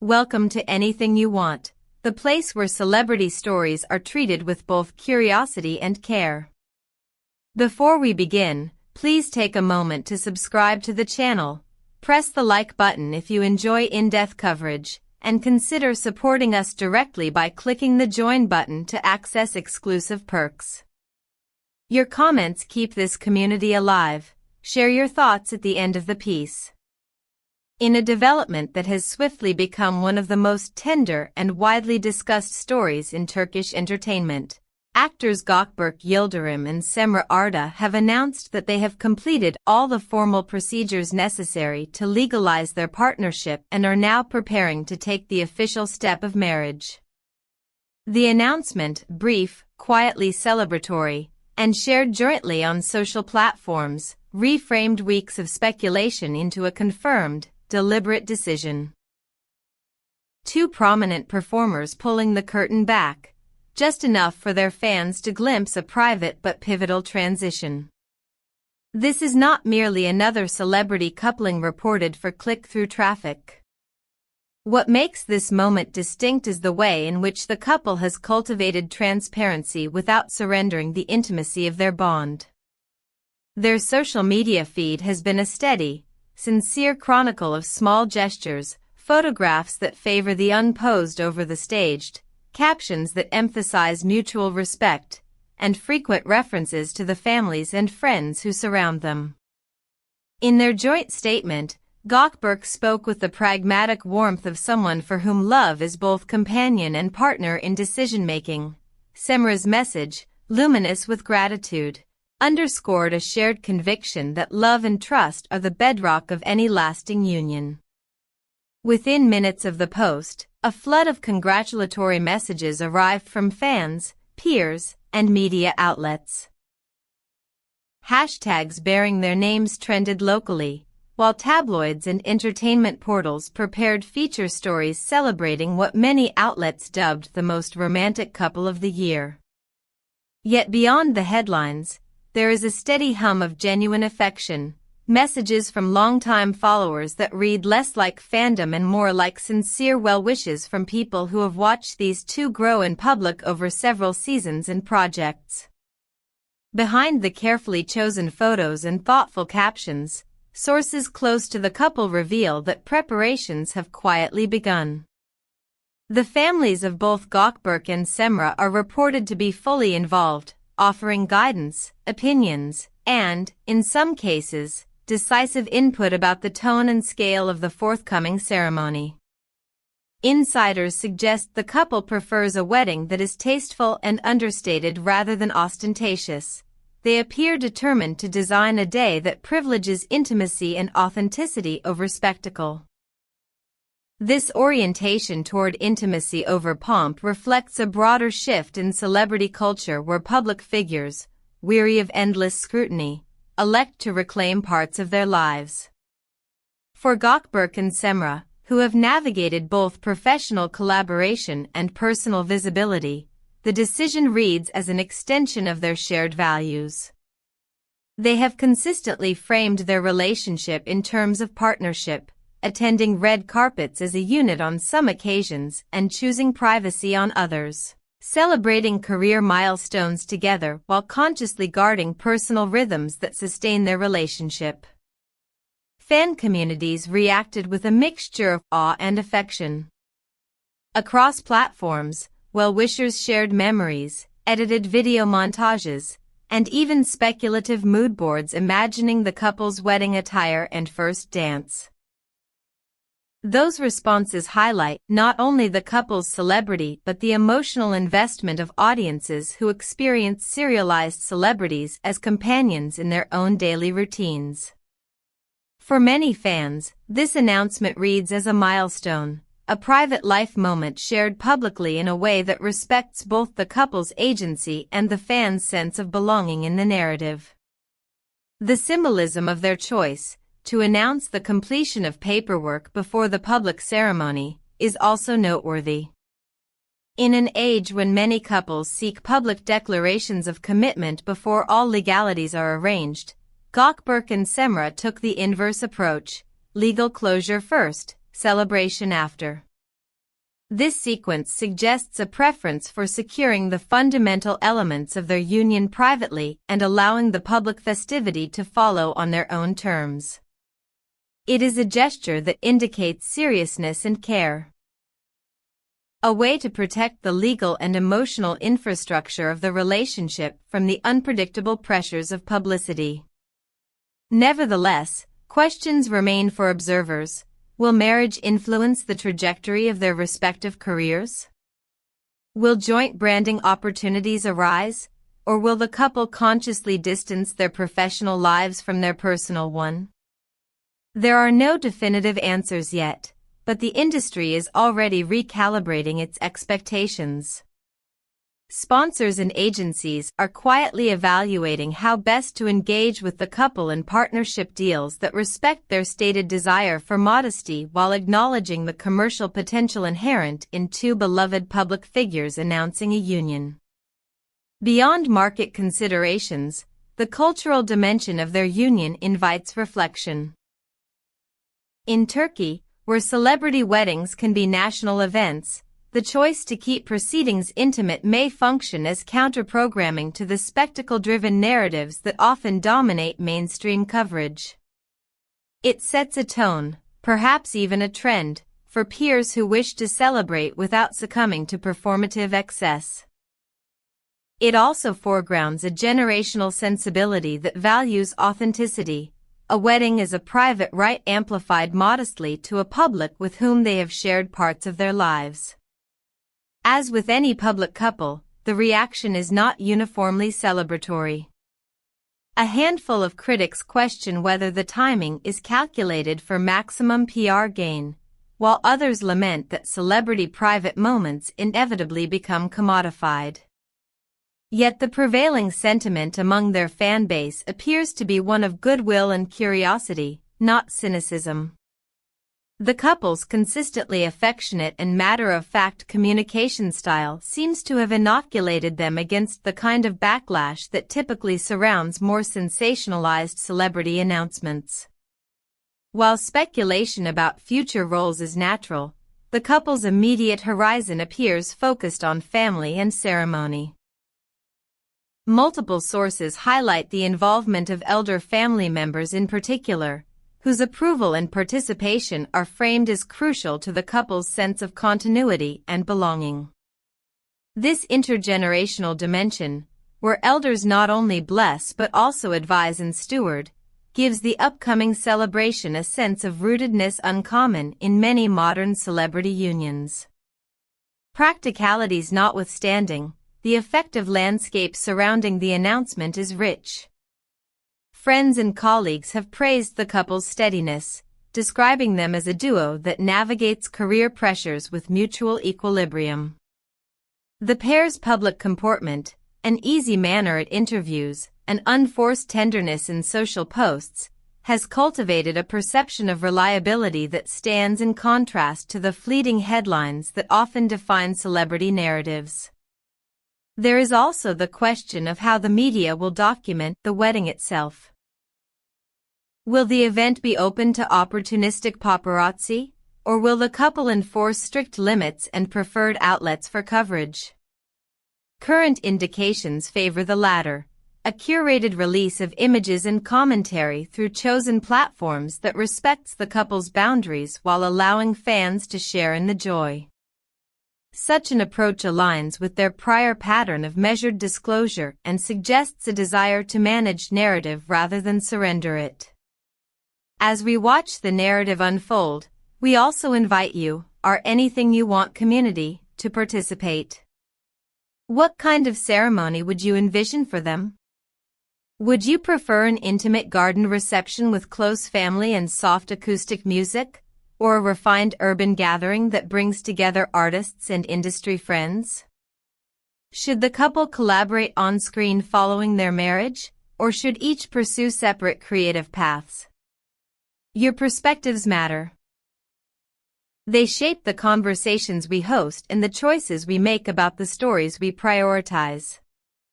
Welcome to Anything You Want, the place where celebrity stories are treated with both curiosity and care. Before we begin, please take a moment to subscribe to the channel, press the like button if you enjoy in-depth coverage, and consider supporting us directly by clicking the join button to access exclusive perks. Your comments keep this community alive. Share your thoughts at the end of the piece. In a development that has swiftly become one of the most tender and widely discussed stories in Turkish entertainment, actors Gökberk Yıldırım and Cemre Arda have announced that they have completed all the formal procedures necessary to legalize their partnership and are now preparing to take the official step of marriage. The announcement, brief, quietly celebratory, and shared jointly on social platforms, reframed weeks of speculation into a confirmed, deliberate decision. Two prominent performers pulling the curtain back, just enough for their fans to glimpse a private but pivotal transition. This is not merely another celebrity coupling reported for click-through traffic. What makes this moment distinct is the way in which the couple has cultivated transparency without surrendering the intimacy of their bond. Their social media feed has been a steady, sincere chronicle of small gestures, photographs that favor the unposed over the staged, captions that emphasize mutual respect, and frequent references to the families and friends who surround them. In their joint statement, Gökberk spoke with the pragmatic warmth of someone for whom love is both companion and partner in decision-making. Cemre's message, luminous with gratitude, underscored a shared conviction that love and trust are the bedrock of any lasting union. Within minutes of the post, a flood of congratulatory messages arrived from fans, peers, and media outlets. Hashtags bearing their names trended locally, while tabloids and entertainment portals prepared feature stories celebrating what many outlets dubbed the most romantic couple of the year. Yet beyond the headlines, there is a steady hum of genuine affection, messages from longtime followers that read less like fandom and more like sincere well wishes from people who have watched these two grow in public over several seasons and projects. Behind the carefully chosen photos and thoughtful captions, sources close to the couple reveal that preparations have quietly begun. The families of both Gökberk and Cemre are reported to be fully involved, offering guidance, opinions, and, in some cases, decisive input about the tone and scale of the forthcoming ceremony. Insiders suggest the couple prefers a wedding that is tasteful and understated rather than ostentatious. They appear determined to design a day that privileges intimacy and authenticity over spectacle. This orientation toward intimacy over pomp reflects a broader shift in celebrity culture where public figures, weary of endless scrutiny, elect to reclaim parts of their lives. For Gökberk and Cemre, who have navigated both professional collaboration and personal visibility, the decision reads as an extension of their shared values. They have consistently framed their relationship in terms of partnership, attending red carpets as a unit on some occasions and choosing privacy on others, celebrating career milestones together while consciously guarding personal rhythms that sustain their relationship. Fan communities reacted with a mixture of awe and affection. Across platforms, well-wishers shared memories, edited video montages, and even speculative mood boards imagining the couple's wedding attire and first dance. Those responses highlight not only the couple's celebrity but the emotional investment of audiences who experience serialized celebrities as companions in their own daily routines. For many fans, this announcement reads as a milestone, a private life moment shared publicly in a way that respects both the couple's agency and the fans' sense of belonging in the narrative. The symbolism of their choice, to announce the completion of paperwork before the public ceremony, is also noteworthy. In an age when many couples seek public declarations of commitment before all legalities are arranged, Gökberk and Cemre took the inverse approach, legal closure first, celebration after. This sequence suggests a preference for securing the fundamental elements of their union privately and allowing the public festivity to follow on their own terms. It is a gesture that indicates seriousness and care. A way to protect the legal and emotional infrastructure of the relationship from the unpredictable pressures of publicity. Nevertheless, questions remain for observers. Will marriage influence the trajectory of their respective careers? Will joint branding opportunities arise, or will the couple consciously distance their professional lives from their personal one? There are no definitive answers yet, but the industry is already recalibrating its expectations. Sponsors and agencies are quietly evaluating how best to engage with the couple in partnership deals that respect their stated desire for modesty while acknowledging the commercial potential inherent in two beloved public figures announcing a union. Beyond market considerations, the cultural dimension of their union invites reflection. In Turkey, where celebrity weddings can be national events, the choice to keep proceedings intimate may function as counter-programming to the spectacle-driven narratives that often dominate mainstream coverage. It sets a tone, perhaps even a trend, for peers who wish to celebrate without succumbing to performative excess. It also foregrounds a generational sensibility that values authenticity. A wedding is a private rite amplified modestly to a public with whom they have shared parts of their lives. As with any public couple, the reaction is not uniformly celebratory. A handful of critics question whether the timing is calculated for maximum PR gain, while others lament that celebrity private moments inevitably become commodified. Yet the prevailing sentiment among their fan base appears to be one of goodwill and curiosity, not cynicism. The couple's consistently affectionate and matter-of-fact communication style seems to have inoculated them against the kind of backlash that typically surrounds more sensationalized celebrity announcements. While speculation about future roles is natural, the couple's immediate horizon appears focused on family and ceremony. Multiple sources highlight the involvement of elder family members in particular, whose approval and participation are framed as crucial to the couple's sense of continuity and belonging. This intergenerational dimension, where elders not only bless but also advise and steward, gives the upcoming celebration a sense of rootedness uncommon in many modern celebrity unions. Practicalities notwithstanding, the effective landscape surrounding the announcement is rich. Friends and colleagues have praised the couple's steadiness, describing them as a duo that navigates career pressures with mutual equilibrium. The pair's public comportment, an easy manner at interviews, and unforced tenderness in social posts, has cultivated a perception of reliability that stands in contrast to the fleeting headlines that often define celebrity narratives. There is also the question of how the media will document the wedding itself. Will the event be open to opportunistic paparazzi, or will the couple enforce strict limits and preferred outlets for coverage? Current indications favor the latter, a curated release of images and commentary through chosen platforms that respects the couple's boundaries while allowing fans to share in the joy. Such an approach aligns with their prior pattern of measured disclosure and suggests a desire to manage narrative rather than surrender it. As we watch the narrative unfold, we also invite you, our Anything You Want community, to participate. What kind of ceremony would you envision for them? Would you prefer an intimate garden reception with close family and soft acoustic music? Or a refined urban gathering that brings together artists and industry friends? Should the couple collaborate on-screen following their marriage, or should each pursue separate creative paths? Your perspectives matter. They shape the conversations we host and the choices we make about the stories we prioritize.